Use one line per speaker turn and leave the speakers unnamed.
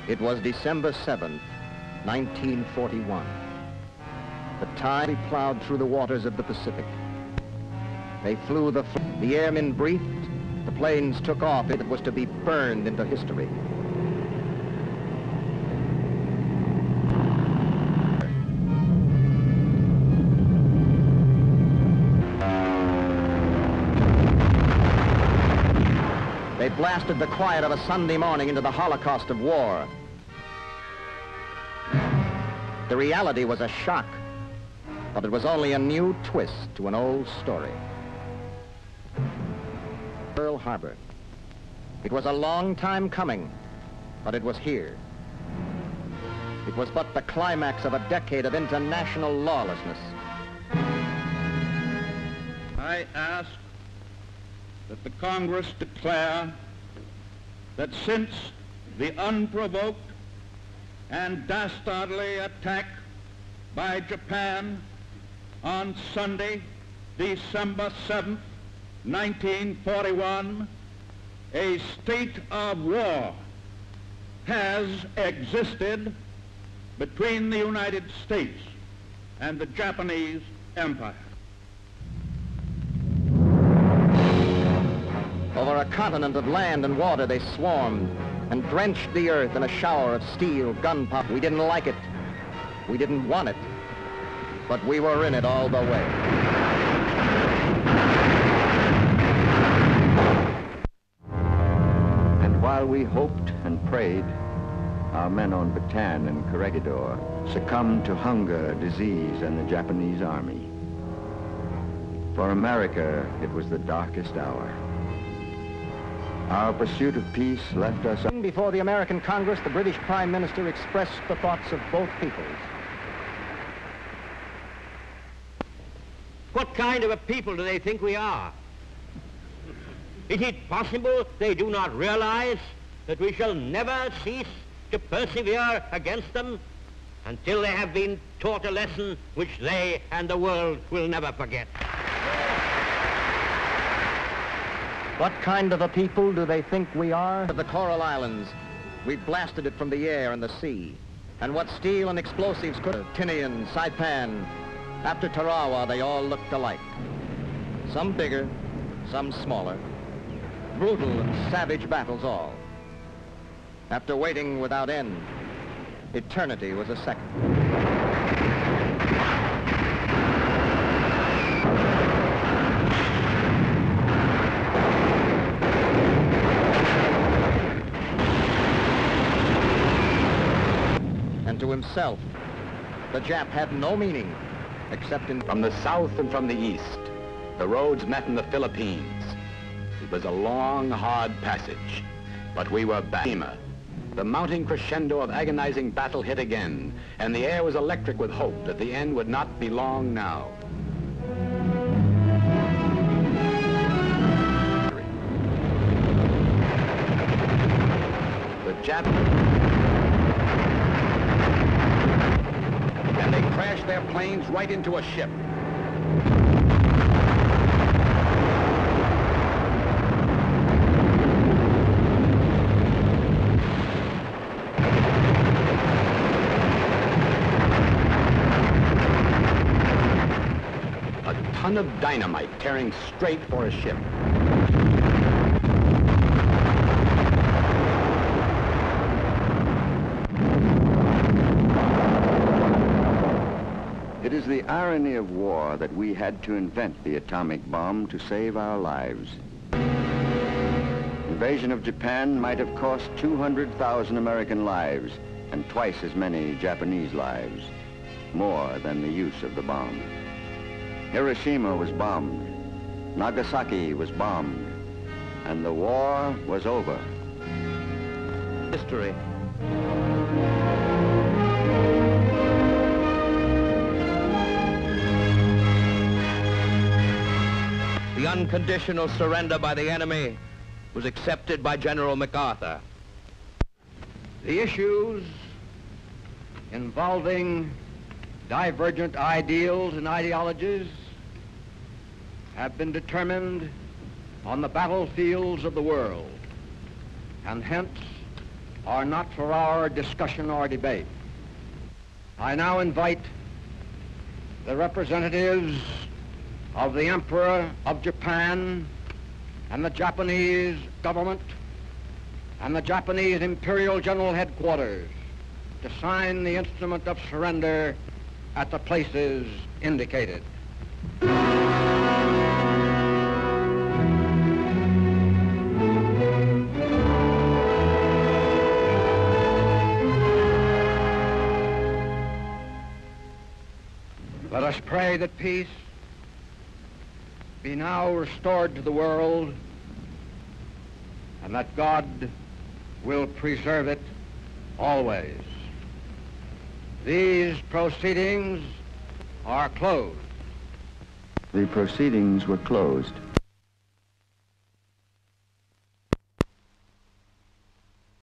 It was December 7th, 1941. The tide plowed through the waters of the Pacific. They flew the airmen briefed, the planes took off. It was to be burned into history. They blasted the quiet of a Sunday morning into the Holocaust of war. The reality was a shock, but it was only a new twist to an old story. Pearl Harbor. It was a long time coming, but it was here. It was but the climax of a decade of international lawlessness.
I ask that the Congress declare that since the unprovoked and dastardly attack by Japan on Sunday, December 7th, 1941, a state of war has existed between the United States and the Japanese Empire.
Over a continent of land and water they swarmed and drenched the earth in a shower of steel, gunpowder. We didn't like it. We didn't want it. But we were in it all the way.
And while we hoped and prayed, our men on Bataan and Corregidor succumbed to hunger, disease, and the Japanese army. For America, it was the darkest hour. Our pursuit of peace left us...
Before the American Congress, the British Prime Minister expressed the thoughts of both peoples.
What kind of a people do they think we are? Is it possible they do not realize that we shall never cease to persevere against them until they have been taught a lesson which they and the world will never forget?
What kind of a people do they think we are? The Coral Islands, we blasted it from the air and the sea. And what steel and explosives could... Tinian, Saipan, after Tarawa, they all looked alike. Some bigger, some smaller. Brutal and savage battles all. After waiting without end, eternity was a second. And to himself, the Jap had no meaning except in...
From the south and from the east, the roads met in the Philippines. It was a long, hard passage, but we were back. The mounting crescendo of agonizing battle hit again, and the air was electric with hope that the end would not be long now. The Jap... and they crashed their planes right into a ship. A ton of dynamite tearing straight for a ship.
It is the irony of war that we had to invent the atomic bomb to save our lives. Invasion of Japan might have cost 200,000 American lives and twice as many Japanese lives, more than the use of the bomb. Hiroshima was bombed, Nagasaki was bombed, and the war was over.
History. The unconditional surrender by the enemy was accepted by General McArthur.
The issues involving divergent ideals and ideologies have been determined on the battlefields of the world, and hence
are not for our discussion or debate. I now invite the representatives of the Emperor of Japan and the Japanese government and the Japanese Imperial General Headquarters to sign the instrument of surrender at the places indicated. Let us pray that peace be now restored to the world and that God will preserve it always. These proceedings are closed.
The proceedings were closed.